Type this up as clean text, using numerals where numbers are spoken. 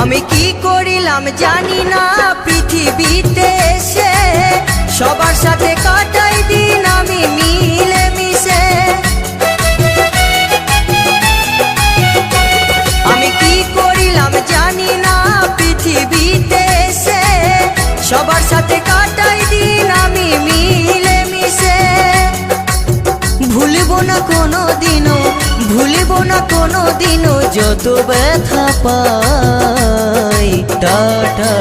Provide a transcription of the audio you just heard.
আমি কি করিলাম জানি না পৃথিবীতে এসে, সবার সাথে কাটাই দিন আমি মিলে মিশে। আমি কি করিলাম জানি না পৃথিবীতে এসে, সবার সাথে কাটাই দিন আমি মিলে মিশে। ভুলব না কোনো দিনও, ভুলব না কোনো দিনও যত ব্যথা পাই। টাটা।